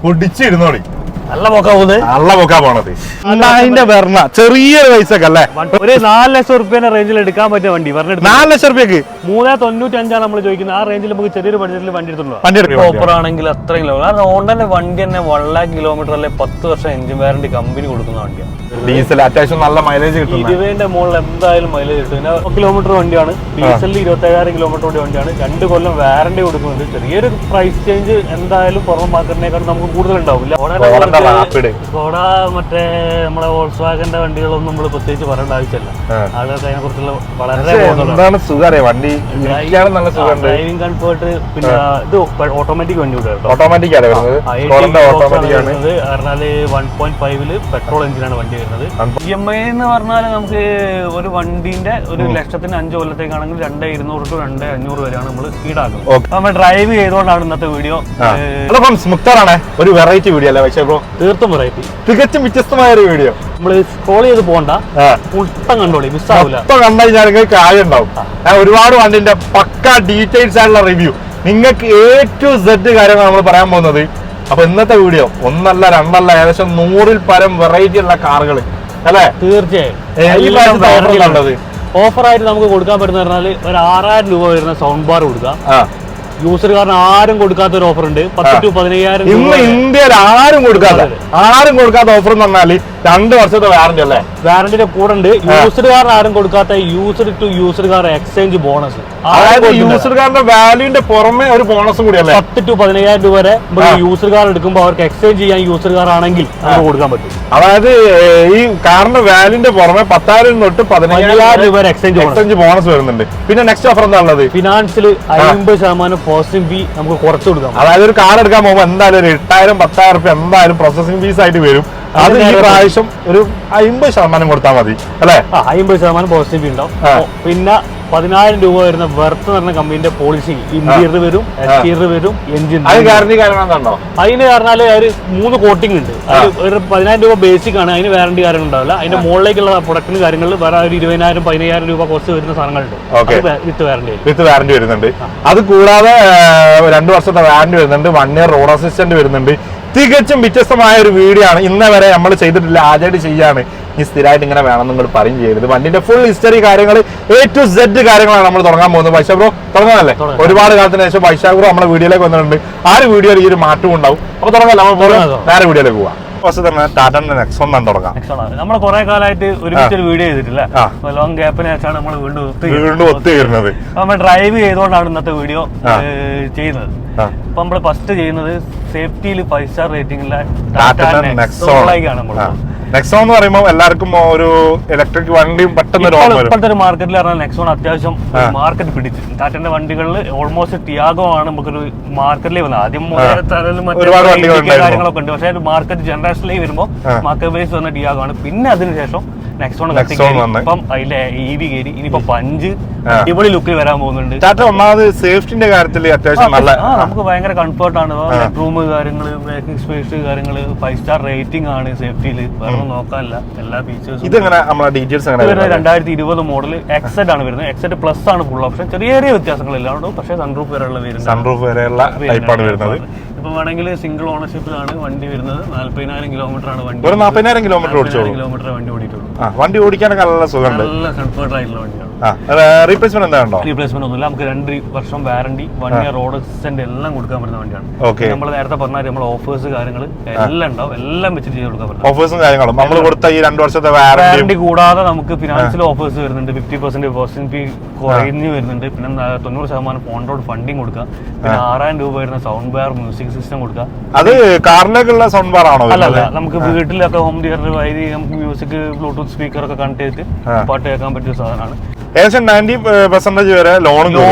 പൊടിച്ചിരുന്നോളി. നല്ല പോക്കാ പോകുന്നത്, നല്ല പോക്കാ പോണത്. അതിന്റെ വരണ ചെറിയൊരു പൈസക്ക് അല്ലേ, ഒരു 4 ലക്ഷം റുപ്യന്റെ റേഞ്ചിൽ എടുക്കാൻ പറ്റിയ വണ്ടി പറഞ്ഞിട്ട് 4 ലക്ഷം റുപ്യക്ക് 395 നമ്മൾ ചോദിക്കുന്നത്. ആ റേഞ്ചിൽ നമുക്ക് ചെറിയൊരു ബഡ്ജറ്റിൽ വണ്ടി എടുത്തുള്ളൂ. വണ്ടി ഓഫർ ആണെങ്കിൽ അത്രയും കിലോ, കാരണം ഹോണ്ടന്റെ വണ്ടി തന്നെ 1 lakh കിലോമീറ്റർ അല്ലെ 10 വർഷം എഞ്ചിൻ വാറന്റി കമ്പനി കൊടുക്കുന്ന വണ്ടിയാണ്. ഡീസൽ അത്യാവശ്യം നല്ല മൈലേജ് കിട്ടും. 20ന്റെ മുകളിൽ എന്തായാലും മൈലേജ് കിട്ടും. പിന്നെ കിലോമീറ്റർ വണ്ടിയാണ്, ഡീസലിൽ 27,000 കിലോമീറ്റർ വണ്ടിയാണ്. 2 കൊല്ലം വാറന്റി കൊടുക്കുന്നുണ്ട്. ചെറിയൊരു പ്രൈസ് ചേഞ്ച് എന്തായാലും പുറമെ മാർക്കറ്റിനേക്കാൾ നമുക്ക് കൂടുതൽ ഉണ്ടാവില്ല. സ്കോഡ മറ്റേ നമ്മളെ വോൾസ്വാഗന്റെ വണ്ടികളൊന്നും നമ്മൾ പ്രത്യേകിച്ച് പറയേണ്ട ആവശ്യമില്ല. ആളുകൾക്ക് അതിനെ കുറിച്ചുള്ള വളരെ ഡ്രൈവിംഗ് കംഫർട്ട്. പിന്നെ ഇത് ഓട്ടോമാറ്റിക് വണ്ടി കൂടെ, ഓട്ടോമാറ്റിക് ആണ് പറഞ്ഞാല് 1.5 പെട്രോൾ എഞ്ചിനാണ് വണ്ടി വരുന്നത്. EMI എന്ന് പറഞ്ഞാൽ നമുക്ക് ഒരു വണ്ടിന്റെ 1 ലക്ഷത്തിന് 5 കൊല്ലത്തേക്കാണെങ്കിൽ 2,200 to 2,500 വരെയാണ് നമ്മൾ ഈടാക്കുന്നത്. നമ്മൾ ഡ്രൈവ് ചെയ്തുകൊണ്ടാണ് ഇന്നത്തെ വീഡിയോ. മുക്താറാണ് ഒരു വെറൈറ്റി വീഡിയോ അല്ലേ പക്ഷേ ബ്രോ? തീർത്തും വെറൈറ്റി, തികച്ചും വ്യത്യസ്തമായ ഒരു വീഡിയോ. നമ്മൾ സ്ക്രോൾ ചെയ്ത് പോകണ്ട, മൊത്തം കണ്ടോളി, മിസ്സാവില്ല. മൊത്തം കണ്ടു കഴിഞ്ഞാൽ നിങ്ങൾക്ക് കാര്യം ഉണ്ടാവും. ഒരുപാട് വണ്ടിന്റെ പക്ക ഡീറ്റെയിൽസ് ആയിട്ടുള്ള റിവ്യൂ, നിങ്ങൾക്ക് A to Z കാര്യങ്ങൾ നമ്മൾ പറയാൻ പോകുന്നത്. അപ്പൊ ഇന്നത്തെ വീഡിയോ ഒന്നല്ല രണ്ടല്ല ഏകദേശം 100ൽ പരം വെറൈറ്റി ഉള്ള കാറുകൾ അല്ലേ? തീർച്ചയായും ഓഫറായിട്ട് നമുക്ക് കൊടുക്കാൻ പറ്റുന്ന പറഞ്ഞാൽ ഒരു 6,000 രൂപ വരുന്ന സൗണ്ട് ബാർ കൊടുക്കാം. യൂസർകാരന് ആരും കൊടുക്കാത്ത ഒരു ഓഫർ ഉണ്ട്. 10 to 15,000 ഇന്ന് ഇന്ത്യയിൽ ആരും കൊടുക്കാത്ത ഓഫർ എന്ന് പറഞ്ഞാല് 2 വർഷത്തെ വാറന്റി അല്ലേ? വാറന്റിയുടെ കൂടെ ഉണ്ട്. യൂസർകാരൻ ആരും കൊടുക്കാത്ത യൂസർ ടു യൂസർകാർ എക്സ്ചേഞ്ച് ബോണസ്. അതായത് യൂസർകാരുടെ വാല്യൂന്റെ പുറമെ ഒരു ബോണസും കൂടി അല്ലേ? 10 to 15,000 രൂപ വരെ യൂസർകാർ എടുക്കുമ്പോൾ അവർക്ക് എക്സ്ചേഞ്ച് ചെയ്യാൻ യൂസർകാർ ആണെങ്കിൽ നമുക്ക് കൊടുക്കാൻ പറ്റും. അതായത് ഈ കാറിന്റെ വാല്യൂന്റെ പുറമെ 10,000 തൊട്ട് 15,000 രൂപ എക്സ്ചേഞ്ച് ബോണസ് വരുന്നുണ്ട്. പിന്നെ നെക്സ്റ്റ് ഓഫർ എന്താ ഉള്ളത്? ഫിനാൻസിൽ 50% പ്രോസസിംഗ് ഫീ നമുക്ക് കുറച്ച് കൊടുക്കാം. അതായത് ഒരു കാർ എടുക്കാൻ പോകുമ്പോൾ എന്തായാലും ഒരു 8,000-10,000 രൂപ എന്തായാലും പ്രോസസിംഗ് ഫീസ് ആയിട്ട് വരും. അത് ഈ പ്രാവശ്യം ഒരു 50% കൊടുത്താൽ മതി അല്ലെ? 50% പോസിറ്റീവ് ഫീ ഉണ്ടാവും. പിന്നെ 10,000 രൂപ വരുന്ന വെർത്ത് എന്ന് പറഞ്ഞ കമ്പനിന്റെ പോളിസി ഇന്റീരിയർ വരും, എക്സ്റ്റീരിയർ വരും, എഞ്ചിൻ. ഗ്യാരണ്ടി കാര്യങ്ങളുണ്ടോ? അതിന് പറഞ്ഞാല് ഒരു 3 കോട്ടിംഗ് ഉണ്ട്. ഒരു 10,000 രൂപ ബേസിക് ആണ്, അതിന് വാറന്റി കാര്യങ്ങൾ ഉണ്ടാവില്ല. അതിന്റെ മുകളിലേക്കുള്ള പ്രൊഡക്റ്റിന് കാര്യങ്ങളിൽ വേറെ ഒരു 20,000-15,000 രൂപ കോസ്റ്റ് വരുന്ന സാധനങ്ങളുണ്ട്. വിത്ത് വാറന്റി വരുന്നുണ്ട്. അത് കൂടാതെ 2 വർഷത്തെ വാറന്റി വരുന്നുണ്ട്. 1 year റോഡ് അസിസ്റ്റന്റ് വരുന്നുണ്ട്. തികച്ചും വ്യത്യസ്തമായ ഒരു വീഡിയോ ആണ്. ഇന്നേ വരെ നമ്മൾ ചെയ്തിട്ടില്ല, ആദ്യമായിട്ട് ചെയ്യാണ്. ഈ സ്ഥിരമായിട്ട് ഇങ്ങനെ വേണം നിങ്ങൾ പറയും ചെയ്യരുത്. വണ്ടിന്റെ ഫുൾ ഹിസ്റ്ററി കാര്യങ്ങൾ A to Z കാര്യങ്ങളാണ് നമ്മൾ തുടങ്ങാൻ പോകുന്നത്. വൈശാഖ് ബ്രോ തുടങ്ങാനല്ലേ? ഒരുപാട് കാലത്തിന് ശേഷം വൈശാഖ് ബ്രോ നമ്മുടെ വീഡിയോയിലേക്ക് വന്നിട്ടുണ്ട്. ആ ഒരു വീഡിയോയിൽ ഈ ഒരു മാറ്റം ഉണ്ടാവും. അപ്പൊ തുടങ്ങാം, നമ്മൾ വേറെ വീഡിയോയിലേക്ക് പോവാം. ടാറ്റന്റെ നെക്സോൺ തുടങ്ങാം. നമ്മൾ കുറെ കാലമായിട്ട് ഒരുമിച്ചൊരു വീഡിയോ ചെയ്തിട്ടില്ല, ലോങ് ഗ്യാപ്പിന് ശേഷമാണ് നമ്മൾ വീണ്ടും ഒത്തുചേരുന്നത്. നമ്മൾ ഡ്രൈവ് ചെയ്തുകൊണ്ടാണ് ഇന്നത്തെ വീഡിയോ ചെയ്യുന്നത്. അപ്പൊ നമ്മള് ഫസ്റ്റ് ചെയ്യുന്നത് സേഫ്റ്റിയിൽ 5 സ്റ്റാർ റേറ്റിംഗിലെ നെക്സോണിലേക്കാണ് നമ്മൾ. നെക്സോൺ എന്ന് പറയുമ്പോൾ എല്ലാവർക്കും ഒരു ഇലക്ട്രിക് വണ്ടിയും പെട്ടെന്ന് ഇപ്പോഴത്തെ ഒരു മാർക്കറ്റിൽ പറഞ്ഞാൽ നെക്സോൺ അത്യാവശ്യം മാർക്കറ്റ് പിടിച്ചു. ടാറ്റന്റെ വണ്ടികളിൽ ഓൾമോസ്റ്റ് ടിയാഗോ ആണ് നമുക്കൊരു മാർക്കറ്റിലേക്ക് വന്നത്. ആദ്യം കാര്യങ്ങളൊക്കെ ഉണ്ട്, പക്ഷേ മാർക്കറ്റ് ജനറേഷനിലേക്ക് വരുമ്പോൾ മാർക്കറ്റ് ബേസ് വന്ന ടിയാഗോ ആണ്. പിന്നെ അതിനുശേഷം നെക്സോൺ ഇപ്പം അതിലെ EV കയറി. ഇനിയിപ്പോ 5 അടിപൊളി ലുക്കിൽ വരാൻ പോകുന്നുണ്ട്. ടാറ്റ ഒന്നാമത് സേഫ്റ്റിന്റെ കാര്യത്തിൽ അത്യാവശ്യം നല്ല, നമുക്ക് ഭയങ്കര കംഫർട്ട് ആണ്. ബെഡ്റൂം കാര്യങ്ങള്, മേക്കിംഗ് സ്പേസ് കാര്യങ്ങള്, 5 സ്റ്റാർ റേറ്റിംഗ് ആണ് സേഫ്റ്റിയിൽ. വേറെ നോക്കാനില്ല, എല്ലാ ഫീച്ചേഴ്സും. ഇതെങ്ങനെ നമ്മളെ ഡീറ്റെയിൽസ് 2020 മോഡൽ എക്സെറ്റ് ആണ് വരുന്നത്. എക്സെറ്റ് പ്ലസ് ആണ് ഫുൾ ഓപ്ഷൻ. ചെറിയ ചെറിയ വ്യത്യാസങ്ങളെല്ലാം ഉണ്ട്, പക്ഷേ സൺറൂഫ് വരെയുള്ള വരുന്നത്. സൺറൂഫ് വരെയുള്ള ടൈപ്പാണ് വരുന്നത്. ഇപ്പൊ വേണമെങ്കിൽ സിംഗിൾ ഓണർഷിപ്പിലാണ് വണ്ടി വരുന്നത്. 40,000 കിലോമീറ്റർ ആണ് വണ്ടി. ഒരു 40,000 കിലോമീറ്റർ വണ്ടി ഓടിയിട്ടുള്ളൂ. വണ്ടി ഓടിക്കാനൊക്കെ നല്ല സുഖമുണ്ട്, നല്ല കംഫർട്ട് ആയിട്ടുള്ള വണ്ടിയാണ്. റീപ്ലേസ്മെന്റ് എന്താണോ? റീപ്ലേസ്മെന്റ് ഒന്നുമില്ല. നമുക്ക് 2 വർഷം വാറന്റി, 1 year റോഡ് അസിസ്റ്റന്റ് എല്ലാം കൊടുക്കാൻ പറ്റുന്ന വണ്ടിയാണ്. നമ്മൾ നേരത്തെ പറഞ്ഞാൽ നമ്മൾ ഓഫേഴ്സ് കാര്യങ്ങൾ എല്ലാം ഉണ്ടാവും, എല്ലാം വെച്ചിട്ട് ചെയ്ത് കൊടുക്കാൻ പറ്റും. ഓഫേഴ്സും കാര്യങ്ങളും നമ്മൾ കൊടുത്ത ഈ 2 വർഷത്തെ വാറന്റി കൂടാതെ നമുക്ക് ഫിനാൻഷ്യൽ ഓഫേഴ്സ് വരുന്നുണ്ട്. 50% പ്രോസസിംഗ് ഫീ കുറഞ്ഞു വരുന്നുണ്ട്. പിന്നെ 90% ഓൺ റോഡ് ഫണ്ടിങ് കൊടുക്കാം. പിന്നെ 6,000 രൂപ വരുന്ന സൗണ്ട് ബാർ, മ്യൂസിക് സിസ്റ്റം കൊടുക്കാം. അത് കാറിലേക്കുള്ള സൗണ്ട് ബാർ ആണോ? അല്ല, നമുക്ക് വീട്ടിലൊക്കെ ഹോം തിയേറ്റർ വഴി നമുക്ക് മ്യൂസിക്, ബ്ലൂടൂത്ത് സ്പീക്കർ ഒക്കെ കണക്ട് ചെയ്തിട്ട് പാട്ട് കേൾക്കാൻ പറ്റിയ സാധനമാണ്. ഏകദേശം 90% വരെ ലോൺ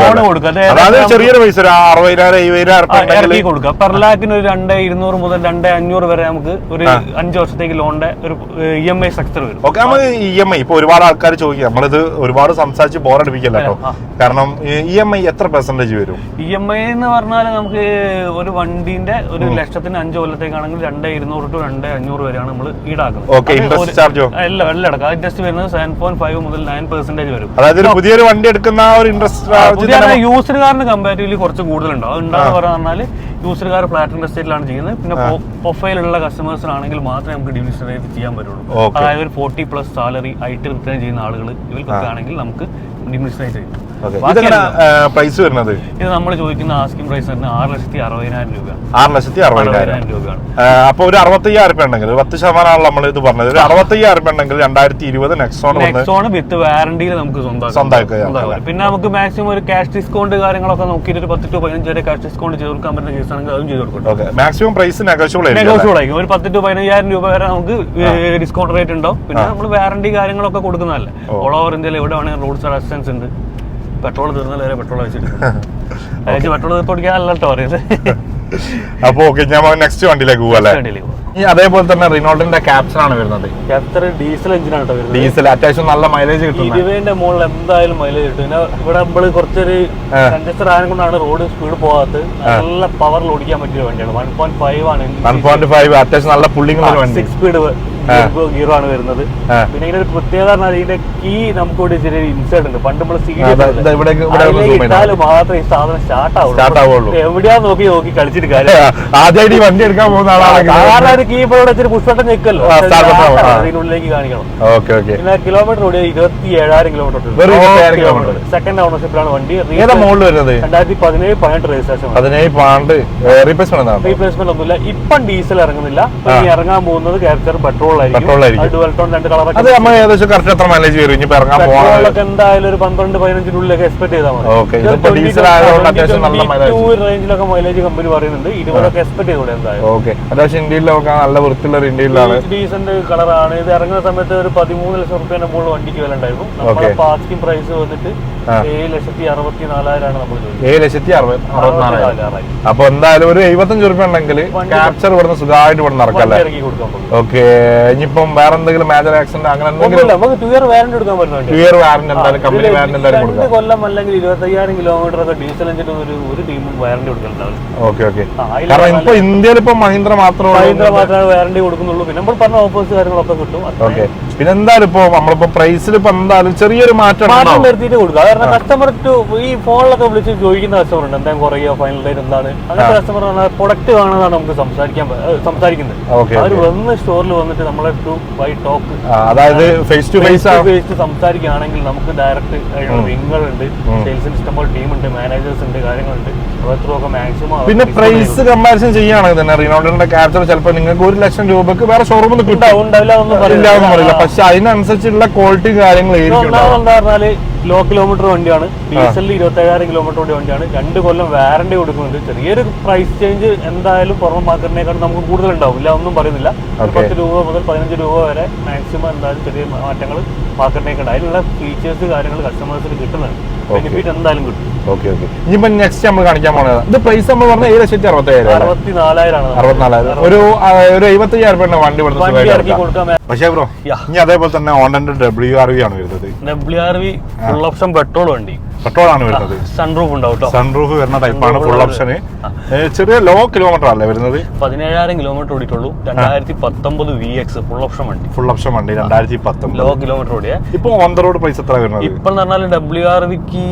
കൊടുക്കാം. അതായത് ചെറിയൊരു പൈസ 60,000-70,000 കൊടുക്കാം. പെർ ലാഖിന് ഒരു 2,200 മുതൽ 2,500 വരെ നമുക്ക് ഒരു 5 വർഷത്തേക്ക് ലോണിന്റെ ഒരു EMI സ്ട്രക്ചർ വരും. ഓക്കെ, നമുക്ക് EMI ഇപ്പൊ ഒരുപാട് ആൾക്കാർ ചോദിക്കുക, നമ്മളിത് ഒരുപാട് സംസാരിച്ച് ബോറടിപ്പിക്കല്ലോ കേട്ടോ. കാരണം EMI എത്ര പെർസെന്റേജ് വരും? EMI എന്ന് പറഞ്ഞാൽ നമുക്ക് ഒരു വണ്ടിന്റെ 1 ലക്ഷത്തിന് 5 കൊല്ലത്തേക്കാണെങ്കിൽ 2,200 to 2,500 വരെയാണ് നമ്മൾ ഈടാക്കുന്നത്. ഓക്കെ, ഇൻട്രസ്റ്റ് ചാർജോ? എല്ലാം അടക്കാം. ഇൻട്രസ്റ്റ് വരുന്നത് 7.5 മുതൽ 9% വരും. അതായത് പുതിയൊരു വണ്ടി എടുക്കുന്ന ഒരു ഇൻട്രസ്റ്റ് യൂസ്ഡ് കാറിന് കമ്പാരിറ്റീവ്ലി കുറച്ച് കൂടുതലുണ്ടാവും. ഉണ്ടാകുന്ന പറഞ്ഞാൽ യൂസ്ഡ് കാർ ഫ്ലാറ്റ് ഇൻഡസ്ട്രിയിലാണ് ചെയ്യുന്നത്. പിന്നെ പ്രൊഫൈലുള്ള കസ്റ്റമേഴ്സിനാണെങ്കിൽ മാത്രമേ നമുക്ക് ഡിമിനിഷറേറ്റ് ചെയ്യാൻ പറ്റുള്ളൂ. അതായത് ഒരു 40+ സാലറി ആയിട്ട് റിട്ടേൺ ചെയ്യുന്ന ആളുകൾ ഇവർക്കൊക്കെ ആണെങ്കിൽ നമുക്ക് ഡിമിനിഷറേറ്റ് ചെയ്യും. പ്രൈസ് വരുന്നത് ഇത് നമ്മൾ ചോദിക്കുന്ന ആസ്കിംഗ് പ്രൈസ് തന്നെ 6,60,000 രൂപയാണ്. 6,60,000 രൂപയാണ്. അപ്പൊ ഒരു 65,000 ഉണ്ടെങ്കിൽ 10% നമ്മൾ ഇത് പറഞ്ഞത്. ഒരു 65,000 ഉണ്ടെങ്കിൽ 2020 നെക്സോൺ വിത്ത് വാറണ്ടിയിൽ നമുക്ക് സ്വന്തമാക്കാം. പിന്നെ നമുക്ക് മാക്സിമം ഒരു ക്യാഷ് ഡിസ്കൗണ്ട് കാര്യങ്ങളൊക്കെ നോക്കിയിട്ട് ഒരു 10 to 15 വരെ ക്യാഷ് ഡിസ്കൗണ്ട് ചെയ്ത് കൊടുക്കാൻ പറ്റുന്ന കേസാണെങ്കിൽ അതും ചെയ്ത് കൊടുക്കും. മാക്സിമം പ്രൈസ് നെഗോഷ്യബിൾ ആയിരിക്കും. ഒരു 10 to 15,000 രൂപ വരെ നമുക്ക് ഡിസ്കൗണ്ട് റേറ്റ് ഉണ്ടാവും. പിന്നെ നമ്മൾ വാറണ്ടി കാര്യങ്ങളൊക്കെ കൊടുക്കുന്നതല്ലേ. ഓൾ ഓവർ ഇന്ത്യയിൽ എവിടെ വേണമെങ്കിൽ റോഡ് സൈഡ് അസിസ്റ്റൻസ് ഉണ്ട്. പെട്രോൾ തീർന്നാൽ വരെ പെട്രോൾ വെച്ചിട്ട് പെട്രോൾ തീർത്തോടിക്കാനല്ല കേട്ടോ പറയുന്നത്. അപ്പൊ ഞാൻ നെക്സ്റ്റ് വണ്ടിയിലേക്ക് പോവാ. അതേപോലെ തന്നെ റിനോൾട്ടിന്റെ ക്യാപ്ചർ ആണ് വരുന്നത്. ക്യാപ്ചർ ഡീസൽ എഞ്ചിനാണ് കേട്ടോ. ഡീസൽ അത്യാവശ്യം നല്ല മൈലേജ് കിട്ടും. 20ന്റെ മുകളിൽ എന്തായാലും മൈലേജ് കിട്ടും. പിന്നെ ഇവിടെ നമ്മൾ കുറച്ചൊരു കൺജസ്റ്റർ ആയത് കൊണ്ടാണ് റോഡ് സ്പീഡ് പോകാത്തത്. നല്ല പവറിൽ ഓടിക്കാൻ പറ്റിയ വണ്ടിയാണ്. 1.5 ആണ്. 1.5 അത്യാവശ്യം നല്ല പുള്ളിങ് 6 സ്പീഡ് ഗിയർ ആണ് വരുന്നത്. പിന്നെ ഇതിന്റെ ഒരു പ്രത്യേകത ഇതിന്റെ കീ നമുക്ക് ചെറിയ ഇൻസേർട്ട് ഉണ്ട്. പണ്ട് നമ്മൾ ഇട്ടാലും മാത്രമേ ഈ സാധനം സ്റ്റാർട്ട് ആവുള്ളൂ. എവിടെയാ നോക്കി നോക്കി കളിച്ചിട്ട് കാര്യം. ആദ്യമായിട്ട് വണ്ടി എടുക്കാൻ പോകുന്ന ആളാണ് കീ ഇപ്പോൾ വെച്ചിട്ട് പുഷ്പട്ടം ഞെക്കല്ലോ, ഇതിനുള്ളിലേക്ക് കാണിക്കണം. പിന്നെ കിലോമീറ്റർ ഓടിയ 27,000 കിലോമീറ്റർ. സെക്കൻഡ് ഓണർഷിപ്പിലാണ് വണ്ടി. 2017-18 രജിസ്ട്രേഷൻ. റീപ്ലേസ്മെന്റ് ഒന്നുമില്ല. ഇപ്പം ഡീസൽ ഇറങ്ങുന്നില്ല. ഇനി ഇറങ്ങാൻ പോകുന്നത് ക്യാപ്ചർ പെട്രോൾ ആയിരിക്കും. എന്തായാലും ഒരു 12-15 എക്സ്പെക്ട് ചെയ്താൽ മതി. റേഞ്ചിലൊക്കെ മൈലേജ് കമ്പനി പറയുന്നുണ്ട്. 20 എക്സ്പെക്ട് ചെയ്തൂടെ എന്തായാലും. നല്ല വൃത്തിയുള്ള ഡീസന്റ് കളറാണ്. ഇത് ഇറങ്ങുന്ന സമയത്ത് ഒരു 13 ലക്ഷം റുപ്യേന്റെ മുകളിൽ വണ്ടിക്ക് വില ഉണ്ടായിരുന്നു. നമ്മുടെ പാസ്റ്റിംഗ് പ്രൈസ് വന്നിട്ട് 7,64,000 ആണ് നമ്മൾ ചോദിച്ചത്. 7,64,000. അപ്പൊ എന്തായാലും ഒരു 75 രൂപ ഉണ്ടെങ്കിൽ ക്യാപ്ചർ ഇവിടുന്ന് സുഖമായിട്ട് ഇവിടെ നടക്കാം. ഇറക്കി കൊടുക്കാൻ പറ്റും. ഓക്കെ, ഇനിയിപ്പം വേറെ എന്തെങ്കിലും മേജർ ആക്സിഡന്റ് അങ്ങനെ എന്തെങ്കിലും നമുക്ക് 2 ഇയർ വാറന്റി എടുക്കാൻ പറ്റും. 2 ഇയർ വാറന്റി എന്തായാലും കമ്പനി വാറന്റി എന്തായാലും കൊടുക്കാം. 2 കൊല്ലം അല്ലെങ്കിൽ 25,000 കിലോമീറ്റർ ഒക്കെ ഡീസൽ എഞ്ചിൻ ഒരു ടീമും വാറന്റി കൊടുക്കുന്നുണ്ടാവും. ഓക്കെ. കാരണം ഇപ്പൊ ഇന്ത്യയിൽ ഇപ്പൊ മഹീന്ദ്ര മാത്രമേ വാറന്റി കൊടുക്കുന്നുള്ളൂ. പിന്നെ നമ്മൾ പറഞ്ഞ ഓഫേഴ്സ് കാര്യങ്ങളൊക്കെ കിട്ടും. ഓക്കെ. പിന്നെ എന്തായാലും ഇപ്പൊ നമ്മളിപ്പോ പ്രൈസിൽ ഇപ്പൊ എന്തായാലും ചെറിയൊരു മാറ്റം വരുത്തിയിട്ട് കൊടുക്കുക. കാരണം കസ്റ്റമർ ഈ ഫോണിലൊക്കെ വിളിച്ച് ചോദിക്കുന്ന കസ്റ്റമർ ഉണ്ട്, എന്തായാലും കുറയുക, ഫൈനൽ ഡേറ്റ് എന്താണ്. അങ്ങനത്തെ കസ്റ്റമർ പ്രൊഡക്റ്റ് കാണുന്നതാണ് നമുക്ക് സംസാരിക്കുന്നത്. അവർ വന്ന് സ്റ്റോറിൽ വന്നിട്ട് നമ്മളെ ടോക്ക്, അതായത് ഫേസ് ടു ഫേസ് സംസാരിക്കുകയാണെങ്കിൽ നമുക്ക് ഡയറക്റ്റ് വിങ്ങളുണ്ട്, സെയിൽസിന് ഇഷ്ടംപോലെ ടീമുണ്ട്, മാനേജേഴ്സ് ഉണ്ട്, കാര്യങ്ങളുണ്ട്. അതൊക്കെ മാക്സിമം. പിന്നെ പ്രൈസ് കമ്പാരിസൺ ചെയ്യുകയാണെങ്കിൽ തന്നെ റിനോൾട്ടിന്റെ ക്യാപ്ചർ ചിലപ്പോൾ നിങ്ങൾക്ക് 1 ലക്ഷം രൂപക്ക് വേറെ ഷോറൂമിൽ കിട്ടാവില്ല. പക്ഷെ അതിനനുസരിച്ചുള്ള ക്വാളിറ്റി കാര്യങ്ങൾ എന്താ പറഞ്ഞാല് ലോ കിലോമീറ്റർ വണ്ടിയാണ്. ഡീസലിൽ 27,000 കിലോമീറ്റർ വണ്ടിയാണ്. 2 കൊല്ലം വാറന്റി കൊടുക്കുന്നുണ്ട്. ചെറിയൊരു പ്രൈസ് ചേഞ്ച് എന്തായാലും പുറമെ മാർക്കറ്റിനേക്കാൾ നമുക്ക് കൂടുതലുണ്ടാവും. ഇല്ല ഒന്നും പറയുന്നില്ല. 10 രൂപ മുതൽ 15 രൂപ വരെ മാക്സിമം എന്തായാലും ചെറിയ മാറ്റങ്ങൾ മാർക്കറ്റിനേക്കുണ്ട്. അതിനുള്ള ഫീച്ചേഴ്സ് കാര്യങ്ങൾ കസ്റ്റമേഴ്സിന് കിട്ടുന്നുണ്ട്. ബെനിഫിറ്റ് എന്തായാലും കിട്ടും. ഇനിയിപ്പോ നെക്സ്റ്റ് നമ്മൾ കാണിക്കാൻ പോകുന്നത് ഇത് പ്രൈസ് നമ്മൾ പറഞ്ഞ 7,64,000 64,000 ഒരു 75,000 രൂപ വണ്ടി ഇറക്കി കൊടുക്കാം. പക്ഷേ ബ്രോ ഇനി അതേപോലെ തന്നെ ഹോണ്ടന്റെ WRV ആണ് വരുന്നത്. WRV ഫുൾ ഓപ്ഷൻ പെട്രോൾ വണ്ടി. പെട്രോൾ ആണ് വരുന്നത്. സൺറൂഫ് ഉണ്ടാവും. സൺറൂഫ് വരുന്ന ടൈപ്പാണ്. ഫുൾ ഓപ്ഷന്. ചെറിയ ലോ കിലോമീറ്റർ അല്ലേ വരുന്നത്. 17,000 കിലോമീറ്റർ ഓടിയിട്ടുള്ളൂ. 2019 VX ഫുൾ ഓപ്ഷൻ വണ്ടി. ഫുൾ ഓപ്ഷൻ വണ്ടി 2019 ലോ കിലോമീറ്റർ ഓടിയ. ഇപ്പൊ ഓൺ ദ റോഡ് പ്രൈസ് എത്ര വരുന്നത്? ഇപ്പൊ പറഞ്ഞാൽ WRVക്ക്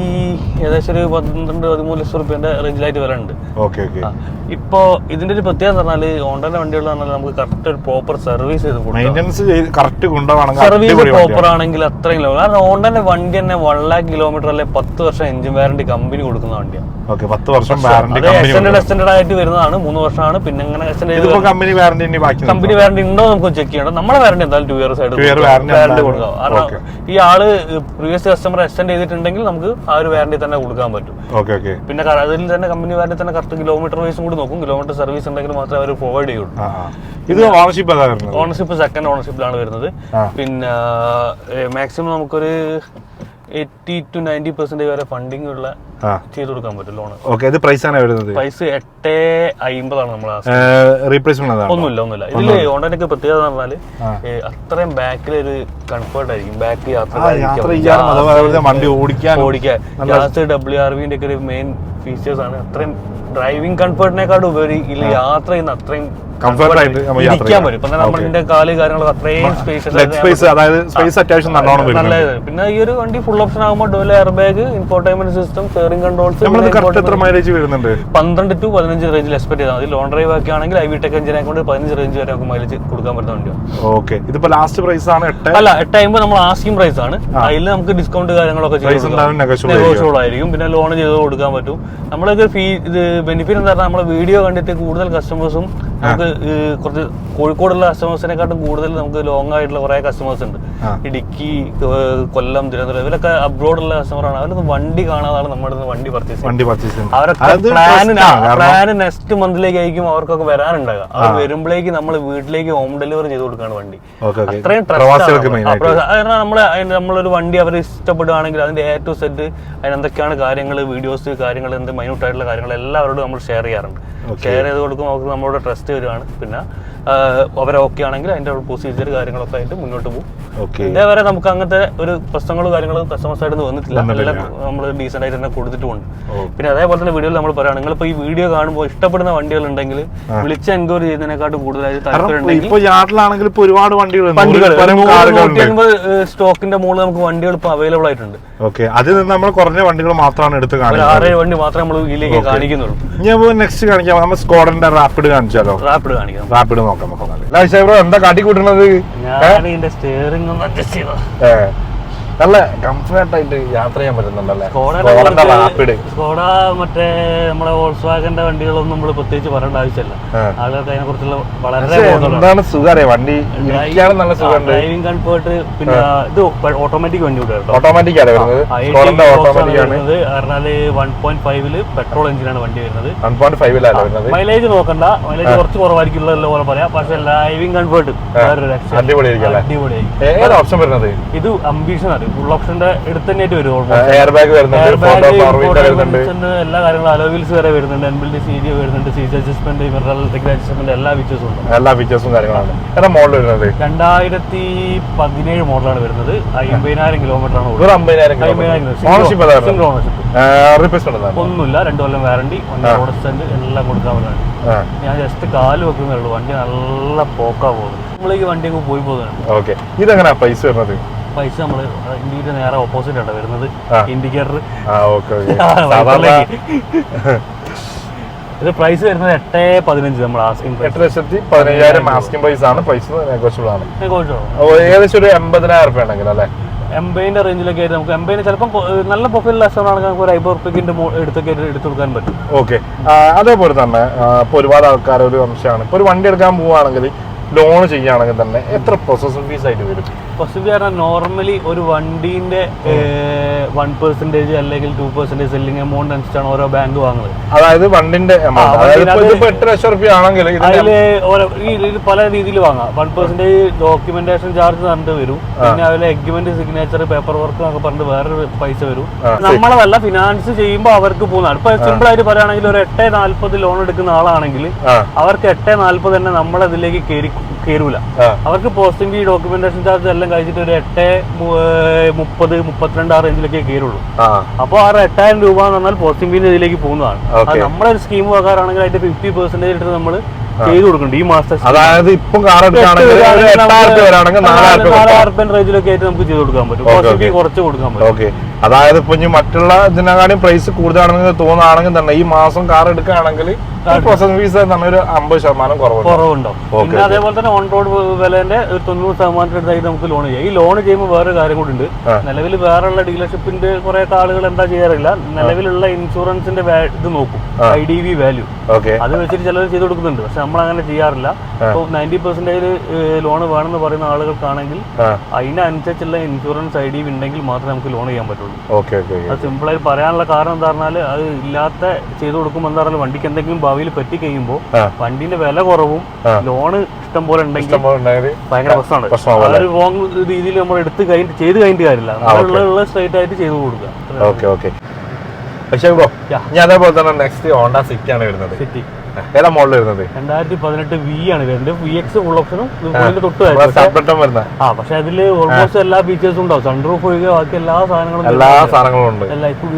ഏകദേശം ഒരു 12-13 ലക്ഷം റുപ്യന്റെ റേഞ്ചിലായിട്ട് വില ഉണ്ട്. ഇപ്പൊ ഇതിന്റെ ഒരു പ്രത്യേകത പറഞ്ഞാല് ഹോണ്ടന്റെ വണ്ടികൾ പറഞ്ഞാൽ നമുക്ക് കറക്റ്റ് ഒരു പ്രോപ്പർ സർവീസ് ചെയ്ത് സർവീസ് പ്രോപ്പർ ആണെങ്കിൽ അത്രയും കിലോ. കാരണം ഹോണ്ടന്റെ വണ്ടി തന്നെ 1 lakh കിലോമീറ്റർ അല്ലെ 10 വർഷം എഞ്ചിൻ വാറന്റി കമ്പനി കൊടുക്കുന്ന വണ്ടിയാണ്. 10 വർഷം എക്സ്റ്റൻഡ് ആയിട്ട് വരുന്നതാണ്. 3 വർഷമാണ്. പിന്നെ കമ്പനി വാറന്റി ഉണ്ടോ നമുക്ക് ചെക്ക് ചെയ്യണം. നമ്മളെ വാറന്റി എന്തായാലും 2 ഇയർ സൈഡ് വാറന്റി കൊടുക്കാം. കാരണം ഈ ആള് പ്രീവിയസ് കസ്റ്റമർ എക്സ്റ്റൻഡ് ചെയ്തിട്ടുണ്ടെങ്കിൽ നമുക്ക് ആ ഒരു വാറന്റി തന്നെ കൊടുക്കാൻ പറ്റും. പിന്നെ അതിൽ തന്നെ കമ്പനി വാറന്റി തന്നെ കറക്റ്റ് കിലോമീറ്റർ വൈസും കൂടി നോക്കും. കിലോമീറ്റർ സർവീസ് ഉണ്ടെങ്കിൽ മാത്രമേ അവർ പ്രൊവൈഡ് ചെയ്യുള്ളൂ. ഇത് ഓണർഷിപ്പ് സെക്കൻഡ് ഓണർഷിപ്പിലാണ് വരുന്നത്. പിന്നെ മാക്സിമം നമുക്കൊരു 80 to 90% വരെ ഫണ്ടിങ് ഉള്ള ചെയ്ത് കൊടുക്കാൻ പറ്റും ലോൺ. പ്രൈസ് 850 നമ്മൾ ഒന്നുമില്ല. ഇതില് ഹോണ്ടനൊക്കെ പ്രത്യേകത എന്ന് പറഞ്ഞാല് അത്രയും ബാക്കിലൊരു കംഫർട്ട് ആയിരിക്കും. ബാക്ക് ഓടിക്കാൻ WRVന്റെ ഒക്കെ ഒരു മെയിൻ ഫീച്ചേഴ്സ് ആണ്. അത്രയും ഡ്രൈവിംഗ് കംഫർട്ടിനെക്കാളും ഉപരി ഇതിൽ യാത്ര ചെയ്യുന്ന അത്രയും കംഫർട്ട് ആയിട്ട് നമ്മൾ യാത്ര ഇരിക്കാൻ പറ്റും. ഇപ്പൊ നമ്മുടെ കാല് കാര്യങ്ങളൊക്കെ അത്രയും സ്പേസ്, അതായത് സ്പേസ് അത്യാവശ്യം നല്ലോണം വരും. നല്ലത്. പിന്നെ ഈ ഒരു വണ്ടി ഫുൾ ഓപ്ഷൻ ആകുമ്പോൾ dual air bag, infotainment system, steering controls. എത്ര മൈലേജ് വരുന്നുണ്ട്? 12 to 15 റേഞ്ചിൽ എക്സ്പെക്ട് ചെയ്താൽ മതി. ലോൺ ഡ്രൈവ് ഒക്കെ ആണെങ്കിൽ ഐവിടെക് എഞ്ചിനെ കൊണ്ട് 15 റേഞ്ച് വരെ നമുക്ക് മൈലേജ് കൊടുക്കാൻ പറ്റുന്ന വണ്ടിയാണ്. ഓക്കെ, ഇതിപ്പോ ലാസ്റ്റ് പ്രൈസ് ആണ് 8? അല്ല, 8 നമ്മൾ ആസ്കിംഗ് പ്രൈസ് ആണ്. അതിൽ നമുക്ക് ഡിസ്കൗണ്ട് കാര്യങ്ങളൊക്കെ നെഗോഷ്യബിൾ ആയിരിക്കും. പിന്നെ ലോൺ ചെയ്ത് കൊടുക്കാൻ പറ്റും. നമ്മളൊക്കെ ഇത് ബെനിഫിറ്റ് എന്താ പറഞ്ഞാൽ നമ്മളെ വീഡിയോ കണ്ടിട്ട് കൂടുതൽ കസ്റ്റമേഴ്സും നമുക്ക് കുറച്ച് കോഴിക്കോടുള്ള കസ്റ്റമേഴ്സിനെക്കാട്ടും കൂടുതൽ നമുക്ക് ലോങ് ആയിട്ടുള്ള കുറെ കസ്റ്റമേഴ്സ് ഉണ്ട്. ഇടുക്കി, കൊല്ലം, തിരുവനന്തപുരം, ഇവരൊക്കെ അബ്രോഡുള്ള കസ്റ്റമറാണ്. അവരൊന്നും വണ്ടി കാണാതാണ് നമ്മുടെ വണ്ടി പർച്ചേസ് ചെയ്യുന്നത്. അവരൊക്കെ പ്ലാന് നെക്സ്റ്റ് മന്തിലേക്ക് ആയിരിക്കും അവർക്കൊക്കെ വരാനുണ്ടാകുക. അവർ വരുമ്പോഴേക്ക് നമ്മൾ വീട്ടിലേക്ക് ഹോം ഡെലിവറി ചെയ്ത് കൊടുക്കുകയാണ് വണ്ടി. അത്രയും നമ്മളൊരു വണ്ടി അവർ ഇഷ്ടപ്പെടുകയാണെങ്കിൽ അതിന്റെ A to Z അതിനെന്തൊക്കെയാണ് കാര്യങ്ങൾ, വീഡിയോസ്, കാര്യങ്ങൾ, എന്ത് മൈന്യൂട്ട് ആയിട്ടുള്ള കാര്യങ്ങൾ എല്ലാവരോടും നമ്മൾ ഷെയർ ചെയ്യാറുണ്ട്. ഷെയർ ചെയ്ത് കൊടുക്കുമ്പോൾ അവർക്ക് നമ്മളോട് ട്രസ്റ്റ് വരികയാണ്. പിന്നെ അവരെ ഓക്കെ ആണെങ്കിൽ അതിന്റെ പ്രൊസീജിയർ കാര്യങ്ങളൊക്കെ ആയിട്ട് മുന്നോട്ട് പോകും. ഇതേവരെ നമുക്ക് അങ്ങനത്തെ ഒരു പ്രശ്നങ്ങളും കാര്യങ്ങളും കസ്റ്റമേഴ്സായിട്ട് വന്നിട്ടില്ല. എല്ലാം നമ്മൾ ഡീസെന്റ് ആയിട്ട് തന്നെ കൊടുത്തിട്ടുമുണ്ട്. പിന്നെ അതേപോലെ തന്നെ വീഡിയോയിൽ നമ്മൾ പറയുകയാണ്, നിങ്ങളിപ്പോൾ ഈ വീഡിയോ കാണുമ്പോൾ ഇഷ്ടപ്പെടുന്ന വണ്ടികൾ ഉണ്ടെങ്കിൽ വിളിച്ച് എൻക്വയറി ചെയ്യുന്നതിനെക്കാട്ടും കൂടുതലായിട്ട് താല്പര്യം ഒരുപാട് വണ്ടികൾ സ്റ്റോക്കിന്റെ മുകളിൽ നമുക്ക് വണ്ടികൾ ഇപ്പോൾ അവൈലബിൾ ആയിട്ടുണ്ട്. അതിൽ നിന്ന് നമ്മൾ കുറഞ്ഞ വണ്ടികൾ മാത്രമാണ് എടുത്ത് കാണിക്കുന്നത്. 6-7 വണ്ടി മാത്രമേ നമ്മൾ ഇതിലേക്ക് കാണിക്കുന്നുള്ളൂ. ഞാൻ നെക്സ്റ്റ് കാണിക്കാം. നമ്മൾ സ്കോഡന്റെ റാപ്പിഡ് കാണിച്ചാലോ? റാപ്പിഡ് കാണിക്കാം. റാപ്പിഡ് നോക്കാം. എന്താ കാട്ടിക്കൂട്ടുന്നത്? ഞാൻ ഇതിന്റെ സ്റ്റിയറിംഗ് ഒന്ന് അഡ്ജസ്റ്റ് ചെയ്തോ. നല്ല കംഫർട്ട് ആയിട്ട് യാത്ര ചെയ്യാൻ പറ്റുന്നുണ്ടല്ലേ സ്കോഡ. മറ്റേ നമ്മുടെ വോൾസ്വാഗന്റെ വണ്ടികളൊന്നും നമ്മൾ പ്രത്യേകിച്ച് പറയേണ്ട ആവശ്യമില്ല. ആളുകൾക്ക് അതിനെ കുറിച്ചുള്ള വളരെ സുഖം വണ്ടി, ഡ്രൈവിംഗ് കംഫർട്ട്. പിന്നെ ഇത് ഓട്ടോമാറ്റിക് വണ്ടി കൂടെ, ഓട്ടോമാറ്റിക് ആണ് വരുന്നത്. പറഞ്ഞാല് 1.5 പെട്രോൾ എഞ്ചിനാണ് വണ്ടി വരുന്നത്. 1.5 മൈലേജ് നോക്കണ്ട, മൈലേജ് കുറച്ച് കുറവായിരിക്കുമല്ലോ പോലെ പറയാം. പക്ഷെ ഡ്രൈവിംഗ് കംഫർട്ട് അടിപൊളിയായിരിക്കും. ഇത് അംബീഷൻ ആണ്. ഫുൾ ഓപ്ഷന്റെ എടുത്ത് തന്നെയായിട്ട് വരും. എയർ ബാഗ് വരുന്നുണ്ട്, എല്ലാ കാര്യങ്ങളും, അലോവീൽസ് വരെ വരുന്നുണ്ട്, എൻബിൽഡ് CD വരുന്നുണ്ട്, സീറ്റ് അഡ്ജസ്റ്റ്മെന്റ്, മിറർ അഡ്ജസ്റ്റ്മെന്റ്, എല്ലാ ഫീച്ചേഴ്സും ഉണ്ട്. എല്ലാ ഫീച്ചേഴ്സും കാര്യങ്ങളാണ്. ഏതാ മോഡൽ വരുന്നത്? 2017 മോഡലാണ് വരുന്നത്. 50,000 കിലോമീറ്റർ ആണ്. ഒന്നുമില്ല, 2 കൊല്ലം വാറണ്ടി, റോഡ്സ്റ്റന്റ് എല്ലാം കൊടുക്കാൻ പറ്റുന്നത്. ഞാൻ ജസ്റ്റ് കാല് വെക്കുന്നേ ഉള്ളൂ. വണ്ടി നല്ല പോക്കാ പോകുന്നത്. നമ്മളേക്ക് വണ്ടിയൊക്കെ പോയി പോകുന്നതാണ്. ഇതെങ്ങനെയാ പൈസ വരുന്നത്? പൈസ നമ്മള് ഇന്ത്യയുടെ നേരെ ഓപ്പോസിറ്റ് ആണ് വരുന്നത്. ഇൻഡിക്കേറ്റർ ഇത് പ്രൈസ് വരുന്നത് 8,15. നമ്മൾ ആസ്കിംഗ് 8,15,000 ആസ്കിംഗ് പ്രൈസ് ആണ്. പൈസ നെഗോഷ്യബിൾ ആണ്. ഏകദേശം ഒരു 80,000 രൂപ ഉണ്ടെങ്കിൽ അല്ലേ? 80 റേഞ്ചിലൊക്കെ ആയിട്ട് നമുക്ക് 80 ചിലപ്പോൾ നല്ല പ്രൊഫൈലുള്ള ആണെങ്കിൽ നമുക്ക് ഒരു 50 റുപ്യക്കിന്റെ എടുത്തൊക്കെ എടുത്തു കൊടുക്കാൻ പറ്റും. ഓക്കെ, അതേപോലെ തന്നെ ഇപ്പൊ ഒരുപാട് ആൾക്കാർ ഒരു അംശമാണ്, ഇപ്പൊ ഒരു വണ്ടി എടുക്കാൻ പോവുകയാണെങ്കിൽ ലോൺ ചെയ്യുകയാണെങ്കിൽ തന്നെ എത്ര പ്രോസസ്സിംഗ് ഫീസ് ആയിട്ട് വരും? പ്രോസസ്സിംഗ് പറഞ്ഞാൽ നോർമലി ഒരു വണ്ടീന്റെ 1% അല്ലെങ്കിൽ 2% സെല്ലിംഗ് എമൗണ്ട് അനുസരിച്ചാണ് ഓരോ ബാങ്ക് വാങ്ങുന്നത്. അതായത് വണ്ടിന്റെ 8 ലക്ഷം രൂപ ആണെങ്കിൽ ഇത് പല രീതിയിൽ വാങ്ങാം. 1% ഡോക്യുമെന്റേഷൻ ചാർജ് പറഞ്ഞിട്ട് വരും. പിന്നെ അതിലെ എഗ്രിമെന്റ്, സിഗ്നേച്ചർ, പേപ്പർ വർക്ക് എന്നൊക്കെ പറഞ്ഞിട്ട് വേറൊരു പൈസ വരും. നമ്മളതല്ല, ഫിനാൻസ് ചെയ്യുമ്പോൾ അവർക്ക് പോകുന്നതാണ്. ഇപ്പൊ സിമ്പിൾ ആയിട്ട് പറയുകയാണെങ്കിൽ ഒരു 8,40 ലോൺ എടുക്കുന്ന ആളാണെങ്കിൽ അവർക്ക് 8,40 തന്നെ നമ്മളതിലേക്ക് കയറൂല. അവർക്ക് പോസ്റ്റിംഗ് ഫീ, ഡോക്യുമെന്റേഷൻ ചാർജ് എല്ലാം കഴിച്ചിട്ട് ഒരു 8,30, 32 ആ റേഞ്ചിലൊക്കെ കയറുള്ളൂ. അപ്പോൾ ആ 8,000 രൂപ എന്ന് പറഞ്ഞാൽ പോസ്റ്റിംഗ് ഫീന്റെ ഇതിലേക്ക് പോകുന്നതാണ്. അത് നമ്മളൊരു സ്കീം വെക്കാറാണെങ്കിൽ അതിന്റെ 50% എടുത്ത് നമ്മൾ ചെയ്ത് കൊടുക്കുന്നുണ്ട് ഈ മാസത്തെ. അതായത് ഇപ്പം കാർ എടുക്കുകയാണെങ്കിൽ 4,000 റേഞ്ചിലൊക്കെ ആയിട്ട് നമുക്ക് ചെയ്ത് കൊടുക്കാൻ പറ്റും. പോസ്റ്റിംഗ് ഫീ കുറച്ച് കൊടുക്കാൻ പറ്റും. ഓക്കെ, അതായത് ഇപ്പൊ ഇനി മറ്റുള്ള ഇതിനെക്കാളും പ്രൈസ് കൂടുതലാണെങ്കിൽ തോന്നുകയാണെങ്കിൽ തന്നെ ഈ മാസം കാർ എടുക്കുകയാണെങ്കിൽ പ്രോസസിംഗ് ഫീസ് ഒരു 50% കുറവുണ്ടാവും. പിന്നെ അതേപോലെ തന്നെ ഓൺ റോഡ് വിലേന്റെ ഒരു 90% അടുത്തായിട്ട് നമുക്ക് ലോൺ ചെയ്യാം. ഈ ലോൺ ചെയ്യുമ്പോൾ വേറൊരു കാര്യം കൂടി ഉണ്ട്. നിലവിൽ വേറെയുള്ള ഡീലർഷിപ്പിന്റെ കുറെ ആളുകൾ എന്താ ചെയ്യാറില്ല, നിലവിലുള്ള ഇൻഷുറൻസിന്റെ ഇത് നോക്കും, IDV വാല്യൂ. അത് വെച്ചിട്ട് ചിലർ ചെയ്ത് കൊടുക്കുന്നുണ്ട്. പക്ഷെ നമ്മൾ അങ്ങനെ ചെയ്യാറില്ല. ഇപ്പോൾ 90% ലോൺ വേണമെന്ന് പറയുന്ന ആളുകൾക്കാണെങ്കിൽ അതിനനുസരിച്ചുള്ള ഇൻഷുറൻസ് IDV ഉണ്ടെങ്കിൽ മാത്രമേ നമുക്ക് ലോൺ ചെയ്യാൻ പറ്റുള്ളൂ. അത് സിമ്പിളായി പറയാനുള്ള കാരണം എന്താ പറഞ്ഞാൽ അത് ഇല്ലാത്ത ചെയ്ത് കൊടുക്കുമ്പോൾ എന്താ പറഞ്ഞാൽ വണ്ടിക്ക് എന്തെങ്കിലും ഭാവിയിൽ പറ്റി കഴിയുമ്പോൾ വണ്ടിന്റെ വില കുറവും ലോണ് ഇഷ്ടം പോലെ ഉണ്ടെങ്കിൽ ഭയങ്കര പ്രശ്നമാണ്. അതൊരു റോങ് രീതിയിൽ നമ്മൾ എടുത്ത് ചെയ്ത് കഴിഞ്ഞിട്ട് കാര്യമില്ല. ഉള്ള സ്ട്രൈറ്റ് ആയിട്ട് ചെയ്ത് കൊടുക്കുക. പക്ഷേ അതേപോലെ തന്നെ നെക്സ്റ്റ് ഹോണ്ട സിറ്റി ആണ് വരുന്നത്. സിറ്റി ഏതാ മോഡൽ വരുന്നത്? 2018 V ആണ് വരുന്നത്. VX ഫുൾ ഓപ്ഷനും തൊട്ട് പക്ഷെ അതില് ഓൾമോസ്റ്റ് എല്ലാ ഫീച്ചേഴ്സും ഉണ്ടാവും. സൺറൂഫ് ഒഴികെ ബാക്കി എല്ലാ സാധനങ്ങളും ഉണ്ട്.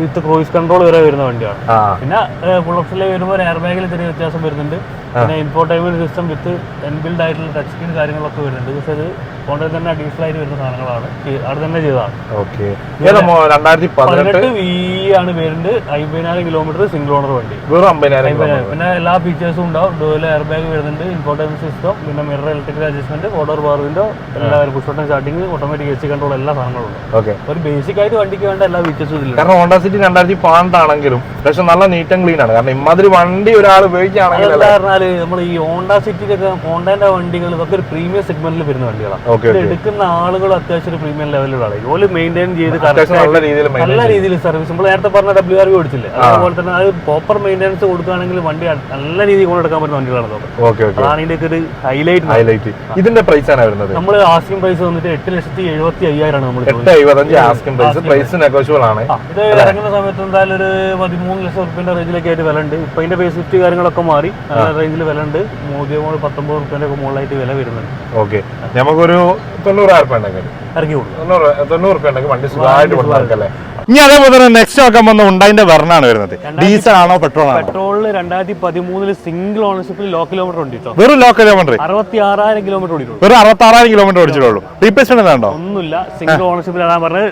വിത്ത് ക്രൂയിസ് കൺട്രോൾ വരെ വരുന്ന വണ്ടിയാണ്. പിന്നെ ഫുൾ ഓപ്ഷനിൽ വരുമ്പോൾ എയർ ബാഗിൽ ചെറിയ വ്യത്യാസം വരുന്നുണ്ട്. പിന്നെ ഇൻഫോർടൈൻമെന്റ് സിസ്റ്റം വിത്ത് എൻബിൽഡ് ആയിട്ടുള്ള ടച്ച് സ്ക്രീൻ കാര്യങ്ങളൊക്കെ വരുന്നുണ്ട്. പക്ഷേ അത് ഹോണ്ടയിൽ തന്നെ അഡീഷണൽ ആയിട്ട് വരുന്ന സാധനങ്ങളാണ്, അവിടെ തന്നെ ചെയ്തതാണ്. 2018 VE ആണ് വരുന്നത്. 50,000 കിലോമീറ്റർ സിംഗിൾ ഓണർ വണ്ടി, വെറും 50,000. പിന്നെ എല്ലാ ഫീച്ചേഴ്സും ഉണ്ടാവും. ഡുവൽ എയർ ബാഗ് വരുന്നുണ്ട്, ഇൻഫോർടൈൻമെന്റ് സിസ്റ്റം, പിന്നെ mirror electrical adjustment, four door power window, എല്ലാവരും push button starting, automatic AC control, എല്ലാ സാധനങ്ങളും ഉണ്ട്. ഒരു ബേസിക് ആയിട്ട് വണ്ടിക്ക് വേണ്ട എല്ലാ ഫീച്ചേഴ്സും ഇതിലുണ്ട്. കാരണം ഹോണ്ട സിറ്റി 2012 ആണെങ്കിലും പക്ഷെ നല്ല നീറ്റ് ആൻഡ് ക്ലീൻ ആണ്. കാരണം ഇമാതിരി വണ്ടി ഒരാൾ ഉപയോഗിക്കുകയാണെങ്കിൽ പറഞ്ഞാല് നമ്മൾ ഈ ഹോണ്ട സിറ്റിയിലൊക്കെ ഹോണ്ടന്റെ വണ്ടികൾ ഇതൊക്കെ ഒരു പ്രീമിയം സെഗ്മെന്റിൽ വരുന്ന വണ്ടികളാണ്. എടുക്കുന്ന ആളുകൾ അത്യാവശ്യം ഒരു പ്രീമിയം ലെവലിലാണ്. ഇതുപോലെ മെയിൻറ്റെയിൻ ചെയ്ത് നല്ല രീതിയിൽ സർവീസ്, നമ്മൾ നേരത്തെ പറഞ്ഞ WRV ഓടിച്ചില്ലേ, അതുപോലെ തന്നെ അത് പ്രോപ്പർ മെയിൻ്റെനൻസ് കൊടുക്കുകയാണെങ്കിൽ വണ്ടി നല്ല രീതിയിൽ കൊണ്ടെടുക്കാൻ പറ്റുന്ന വണ്ടികളാണ്. അതാണ് ഇതിന്റെ ഒരു ഹൈലൈറ്റ്. ഇതിന്റെ പ്രൈസ് ആണ് വരുന്നത്. നമ്മൾ ആസ്കിംഗ് പ്രൈസ് വന്നിട്ട് 8,75,000 നമ്മൾ. 8,75,000 ആസ്കിംഗ് പ്രൈസ്. പ്രൈസ് നെഗോഷ്യബിൾ ആണ്. ഇത് ഇറങ്ങുന്ന സമയത്ത് എന്തായാലും ഒരു 13 ലക്ഷം റുപ്യന്റെ റേഞ്ചിലൊക്കെ ആയിട്ട് വില ഉണ്ട്. ഇപ്പൊ അതിന്റെ ഫേസ് ലിഫ്റ്റ് കാര്യങ്ങളൊക്കെ മാറി നല്ല റേഞ്ചിൽ വില ഉണ്ട്. 19 റുപ്യന്റെ ഒക്കെ മുകളിലായിട്ട് വില വരുന്നുണ്ട്. ഓക്കെ, നമുക്കൊരു 90,000 ഉണ്ടെങ്കിൽ ഇറക്കി കൊടുക്കും. 90 ഉണ്ടെങ്കിൽ വണ്ടി സുഖമായിട്ട് കൊണ്ടുനടക്കല്ലേ. ഇനി അതേപോലെ തന്നെ നെക്സ്റ്റ് നോക്കാൻ വന്ന ഹുണ്ടായിന്റെ വെർണാണ് വരുന്നത്. ഡീസൽ ആണോ പെട്രോൾ ആണോ? പെട്രോളിൽ 2013 സിംഗിൾ ഓണർഷിപ്പിൽ ലോ കിലോമീറ്റർ ഓടിട്ടോ. വെറും ലോ കിലോമീറ്റർ 66,000 കിലോമീറ്റർ ഓടിയിട്ടുള്ളൂ. വെറും 66,000 കിലോമീറ്റർ ഓടിച്ചിട്ടുള്ളൂ. റീപ്ലേസ്മെന്റ് ഉണ്ടോ? ഒന്നുമില്ല, സിംഗിൾ ഓണർഷിപ്പിലാണ് പറഞ്ഞത്.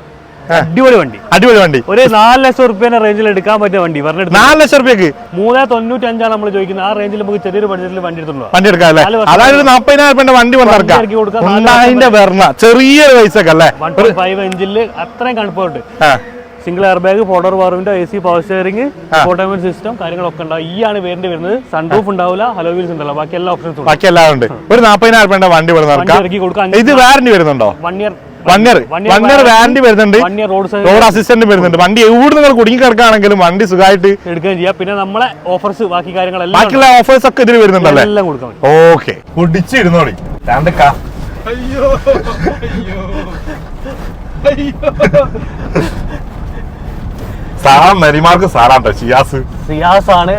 അടിപൊളി വണ്ടി, അടിപൊളി വണ്ടി. ഒരു 4 ലക്ഷം റുപ്യന്റെ റേഞ്ചിൽ എടുക്കാൻ പറ്റിയ വണ്ടി. 4 ലക്ഷം റുപ്യക്ക് 395 നമ്മൾ ചോദിക്കുന്നത്. ആ റേഞ്ചിൽ നമുക്ക് ചെറിയൊരു ബഡ്ജറ്റിൽ വണ്ടി എടുത്തുള്ളൂ. വണ്ടി എടുക്കാം അല്ലേ? അതായത് 40,000 റുപ്യന്റെ വണ്ടി ഹുണ്ടായിന്റെ വെർണ ചെറിയൊരു പൈസക്ക് അല്ലേ? 1.5 എഞ്ചിനിൽ അത്രയും comfort, single air bag, four-door power window, AC power steering, infotainment system കാര്യങ്ങളൊക്കെ ഉണ്ടാവും. ഈ ആണ് വേണ്ടി വരുന്നത്. സൺറൂഫ് ഉണ്ടാവില്ല, ഹലോ വീൽസ് ഉണ്ടല്ലോ, ബാക്കി എല്ലാ ഓപ്ഷൻസും ഉണ്ട്. ബാക്കി എല്ലാം ഉണ്ട്. ഒരു 40,000 റുപ്യന്റെ വണ്ടി ഇറക്കി കൊടുക്കാം. ഇത് വാറന്റി വരുന്നുണ്ടോ? 1 ഇയർ വാറന്റി വരുന്നുണ്ട്. റോഡ് അസിസ്റ്റന്റ് വരുന്നുണ്ട്. വണ്ടി എവിടെ നിങ്ങൾ കുടുങ്ങി കിടക്കുകയാണെങ്കിലും വണ്ടി സുഖമായിട്ട് എടുക്കുകയും ചെയ്യാം. പിന്നെ നമ്മളെ ഓഫേഴ്സ് ബാക്കി കാര്യങ്ങളെല്ലാം, ബാക്കിയുള്ള ഓഫേഴ്സ് ഒക്കെ ഇതിൽ വരുന്നുണ്ടല്ലേ? എല്ലാം കൊടുക്കാം. ഓക്കെ, കുടിച്ചിരുന്നോളി. സാറാ നെരിമാർക്ക് സാറാട്ടോ സിയാസ് ആണ്.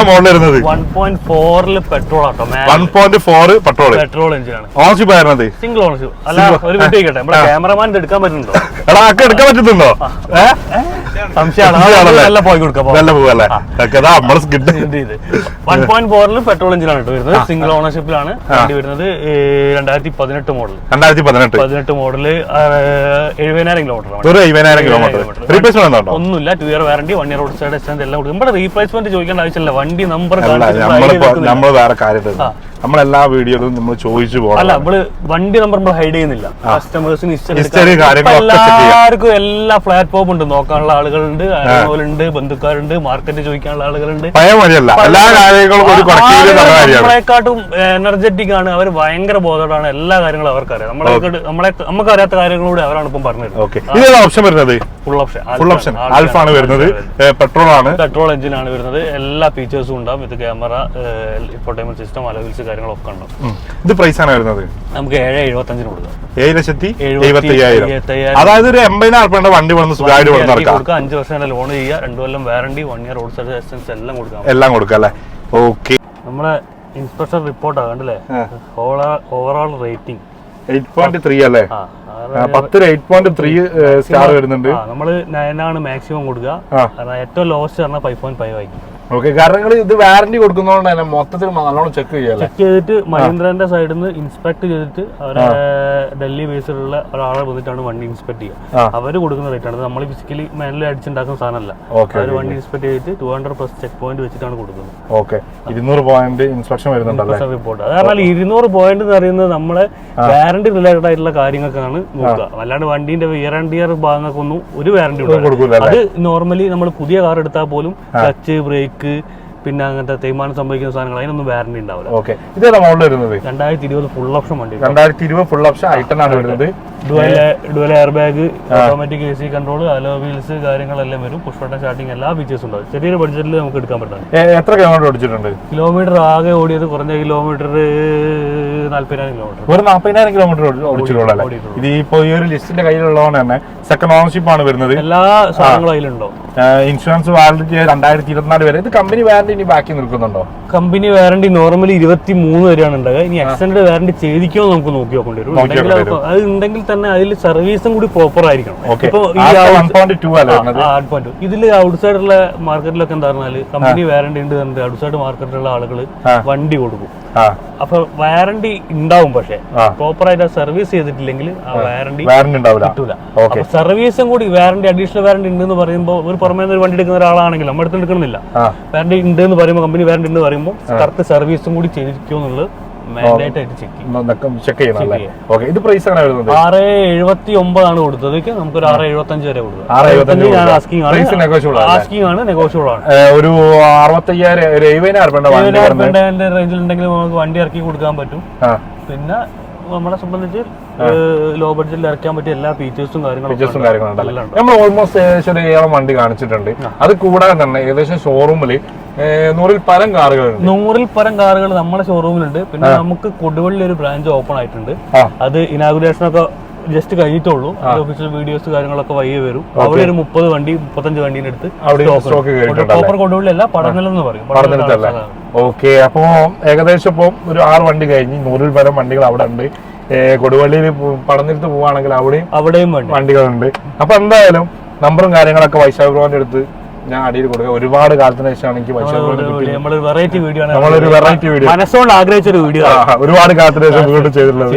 മോഡൽ വരുന്നത് 1.4 പെട്രോൾ ആട്ടോ. 1.4 പെട്രോൾ എഞ്ചിനാണ്. ഓണർഷിപ്പ് ആയിരുന്നത് സിംഗിൾ ഓണർഷിപ്പ്. അല്ല, ഒരു മിനിറ്റ് കേട്ടെ, നമ്മുടെ ക്യാമറമാൻ എടുക്കാൻ പറ്റുന്നുണ്ടോ? എടാ ഒക്കെ എടുക്കാൻ പറ്റുന്നുണ്ടോ? സംശയമാണ്. പോയി കൊടുക്കാം. 1.4 പെട്രോൾ എഞ്ചിനാണ് വരുന്നത്. സിംഗിൾ ഓണർഷിപ്പിലാണ് വണ്ടി വരുന്നത്. 2018 മോഡൽ. 2018 model 70,000 kilometre. ഒന്നുമില്ല. 2 year warranty, 1 year road side exchange എല്ലാം കൊടുക്കും. നമ്മുടെ റീപ്ലേസ്മെന്റ് ചോദിക്കേണ്ട ആവശ്യമില്ല. വണ്ടി നമ്പർ നമ്മൾ വേറെ കാര്യം നമ്മളെല്ലാ വീഡിയോയിലും നമ്മൾ ചോദിച്ചു പോകണം. അല്ല, നമ്മള് വണ്ടി നമ്പർ നമ്മൾ ഹൈഡ് ചെയ്യുന്നില്ല. കസ്റ്റമേഴ്സിന് എല്ലാവർക്കും എല്ലാ പ്ലാറ്റ്ഫോം ഉണ്ട്. നോക്കാനുള്ള ആളുകളുണ്ട്, അതുപോലുണ്ട്, ബന്ധുക്കാരുണ്ട്, മാർക്കറ്റ് ചോദിക്കാനുള്ള ആളുകളുണ്ട്. നമ്മളെക്കാട്ടും എനർജറ്റിക് ആണ് അവർ. ഭയങ്കര ബോധോടാണ്. എല്ലാ കാര്യങ്ങളും അവർക്കറിയാം. നമുക്ക് അറിയാത്ത കാര്യങ്ങളൂടെ അവരാണ് ഇപ്പം പറഞ്ഞത്. ഓപ്ഷൻ വരുന്നത് ഫുൾ ഓപ്ഷൻ ആൽഫ ആണ് വരുന്നത്. പെട്രോൾ ആണ്, പെട്രോൾ എഞ്ചിൻ ആണ് വരുന്നത്. എല്ലാ ഫീച്ചേഴ്സും ഉണ്ടാവും. ഇത് ക്യാമറ, ഇൻഫോർടൈൻമെന്റ് സിസ്റ്റം, അലോവിൽസ് കാര്യങ്ങളൊക്കെ ഉണ്ടാവും. ഇത് പ്രൈസ് ആണ് വരുന്നത്. നമുക്ക് 7,75 കൊടുക്കാം. 7,75,000. അതായത് ഒരു 80,000 റുപ്യയുടെ വണ്ടി വന്ന് സുഖമായിട്ട് കൊടുക്കാം. 5 വർഷം ലോൺ ചെയ്യുക, 2 കൊല്ലം warranty, 1 year roadside assistance എല്ലാം കൊടുക്കാം. അല്ലേ? ഓക്കെ, നമ്മളെ ഇൻസ്പെക്ഷൻ റിപ്പോർട്ടാണ് കണ്ടല്ലേ? ഓവറോൾ റേറ്റിംഗ് 8.3 അല്ലേ? 10 8.3 സ്റ്റാർ വരുന്നുണ്ട്. നമ്മള് 9 ആണ് മാക്സിമം കൊടുക്കുക. ഏറ്റവും ലോസ്റ്റ് പറഞ്ഞാൽ 5.5 ആയിരിക്കും. ഓക്കെ, കാരണം ഇത് വാറന്റി കൊടുക്കുന്നതുകൊണ്ട് തന്നെ മൊത്തത്തിൽ നല്ലോണം ചെക്ക് ചെയ്തിട്ട് മഹീന്ദ്രന്റെ സൈഡിൽ നിന്ന് ഇൻസ്പെക്ട് ചെയ്തിട്ട് അവരെ ഡൽഹി ബേസിലുള്ള ഒരാളെ വന്നിട്ടാണ് വണ്ടി ഇൻസ്പെക്ട് ചെയ്യുക. അവര് കൊടുക്കുന്ന റേറ്റ് ആണ്. നമ്മൾ ഫിസിക്കലി മാനുവലി അടിച്ചുണ്ടാക്കുന്ന സാധനമല്ല. അവർ വണ്ടി ഇൻസ്പെക്ട് ചെയ്തിട്ട് 200+ ചെക്ക് പോയിന്റ് വെച്ചിട്ടാണ് കൊടുക്കുന്നത്. ഓക്കെ, 200 പോയിന്റ് ഇൻസ്പെക്ഷൻ വരുന്നുണ്ടല്ലോ റിപ്പോർട്ട്. അത് കാരണം 200 പോയിന്റ് എന്ന് പറയുന്നത് നമ്മളെ വാറന്റി റിലേറ്റഡ് ആയിട്ടുള്ള കാര്യങ്ങൾക്കാണ് നോക്കുക. അല്ലാണ്ട് വണ്ടിന്റെ വിയർ ആൻഡ് ടിയർ ഭാഗങ്ങൾക്കൊന്നും ഒരു വാറന്റി കൊടുക്കില്ല. അത് നോർമലി നമ്മൾ പുതിയ കാർ എടുത്താൽ പോലും ക്ലച്ച്, ബ്രേക്ക്, പിന്നെ അങ്ങനത്തെ തേയ്മാനം സംഭവിക്കുന്ന സാധനങ്ങൾ അതിനൊന്നും വാറന്റി ഉണ്ടാവില്ല. ഓക്കെ, ഇതേതാ മോഡൽ വരുന്നത്? 2020 ഫുൾ ഓപ്ഷൻ വണ്ടി. 2020 ഫുൾ ഓപ്ഷൻ ഐ10 ആണ് വരുന്നത്. Dual air bag, automatic AC control, hello wheels കാര്യങ്ങളെല്ലാം വരും. പുഷ് ബട്ടൺ സ്റ്റാർട്ടിംഗ്, എല്ലാ ഫീച്ചേഴ്സും ഉണ്ടാവും. ചെറിയൊരു ബഡ്ജറ്റിൽ നമുക്ക് എടുക്കാൻ പറ്റും. എത്ര കിലോമീറ്റർ ഓടിച്ചിട്ടുണ്ട്? കിലോമീറ്റർ ആകെ ഓടിയത് കുറഞ്ഞ കിലോമീറ്റർ 40,000 കിലോമീറ്റർ. ഒരു 40,000 കിലോമീറ്റർ ഓടിച്ചിട്ടുള്ളൂ. ഇത് ഇപ്പൊ ഈ ഒരു ലിസ്റ്റിന്റെ കയ്യിലുള്ളതുകൊണ്ട് തന്നെ സെക്കൻഡ് ഓണർഷിപ്പ് ആണ് വരുന്നത്. എല്ലാ സാധനങ്ങളും അതിലുണ്ടോ? ഇൻഷുറൻസ് വാറന്റി 2024 വരെ. ഇത് കമ്പനി വാറന്റി ഇനി ബാക്കി നിൽക്കുന്നുണ്ടോ? കമ്പനി വാറന്റി നോർമലി 23 വരെയാണ് ഉണ്ടാകുക. ഇനി എക്സ്റ്റൻഡ് വാറന്റി ചെയ്തിക്കോ നമുക്ക് നോക്കി നോക്കേണ്ടി വരും. അത് ഉണ്ടെങ്കിൽ തന്നെ അതിൽ സർവീസും കൂടി പ്രോപ്പർ ആയിരിക്കണം. ഇതിൽ ഔട്ട്സൈഡുള്ള മാർക്കറ്റിലൊക്കെ എന്താ പറഞ്ഞാൽ കമ്പനി വാറന്റി ഉണ്ട് പറഞ്ഞിട്ട് ഔട്ട്സൈഡ് മാർക്കറ്റിലുള്ള ആളുകൾ വണ്ടി കൊടുക്കും. അപ്പൊ വാറന്റി ഉണ്ടാവും, പക്ഷെ പ്രോപ്പർ ആയിട്ട് സർവീസ് ചെയ്തിട്ടില്ലെങ്കിൽ ആ വാറന്റി കിട്ടൂല. അപ്പൊ സർവീസും കൂടി വാറന്റി അഡീഷണൽ വാറന്റി ഉണ്ടെന്ന് പറയുമ്പോൾ ഒരു പുറമേ ഒരു വണ്ടി എടുക്കുന്ന ഒരാളാണെങ്കിൽ നമ്മുടെ അടുത്ത് എടുക്കണമെന്നില്ല. വാറന്റി ഉണ്ട് എന്ന് പറയുമ്പോൾ കമ്പനി വാറന്റി ഉണ്ട് പറയുമ്പോൾ കറക്റ്റ് സർവീസും കൂടി ചെയ്തിരിക്കുമോ എന്നുള്ളത് ചെക്ക് ചെയ്യണം. ഇത് പ്രൈസ് ആണ് വരുന്നത് 679 ആണ് കൊടുത്തത്. നമുക്ക് ഒരു 675 വരെ കൊടുത്തത്. ആസ്കിംഗ് ആണ്, നെഗോഷ്യബിൾ ആണ്. ഒരു 65,000 70,000 റേഞ്ചിൽ ഉണ്ടെങ്കിൽ നമുക്ക് വണ്ടി ഇറക്കി കൊടുക്കാൻ പറ്റും. പിന്നെ നമ്മളെ സംബന്ധിച്ച് ലോ ബഡ്ജറ്റിൽ ഇറക്കാൻ പറ്റിയ എല്ലാ ഫീച്ചേഴ്സും കാര്യങ്ങളും നമ്മൾ ഓൾമോസ്റ്റ് ഏകദേശം 7 വണ്ടി കാണിച്ചിട്ടുണ്ട്. അത് കൂടാതെ തന്നെ ഏകദേശം ഷോറൂമിൽ 100-ൽ പരം കാറുകൾ നമ്മളെ ഷോറൂമിലുണ്ട്. പിന്നെ നമുക്ക് കൊടുവള്ളി ഒരു ബ്രാഞ്ച് ഓപ്പൺ ആയിട്ടുണ്ട്. അത് ഇനാഗുറേഷൻ ഒക്കെ ജസ്റ്റ് കഴിഞ്ഞിട്ടുള്ളൂ. ഒഫീഷ്യൽ വീഡിയോസ് കാര്യങ്ങളൊക്കെ വയ്യ വരും. അവിടെ ഒരു 30 വണ്ടി 35 വണ്ടീന്റെ അടുത്ത് പ്രോപ്പർ കൊടുവള്ളി അല്ല, പടനിലം എന്ന് പറയും. ഓക്കെ, അപ്പോ ഏകദേശം ഇപ്പൊ ഒരു 6 വണ്ടി കഴിഞ്ഞ് 100-ൽ പരം വണ്ടികൾ അവിടെ ഉണ്ട്. കൊടുവള്ളിയിൽ പടനിലത്ത് പോവാണെങ്കിൽ അവിടെയും വണ്ടികളുണ്ട്. അപ്പൊ എന്തായാലും നമ്പറും കാര്യങ്ങളൊക്കെ വൈശാഖ് ബ്രോന്റെ അടുത്ത് ഞാൻ അടിയിൽ കൊടുക്കുക. ഒരുപാട് കാലത്തിന് ശേഷമാണ് എനിക്ക് നമ്മളൊരു വെറൈറ്റി വീഡിയോ മനസ്സുകൊണ്ട് ആഗ്രഹിച്ചൊരു വീഡിയോ, ഒരുപാട് കാലത്തിന് ശേഷം വീണ്ടും ചെയ്തിട്ടുള്ളത്.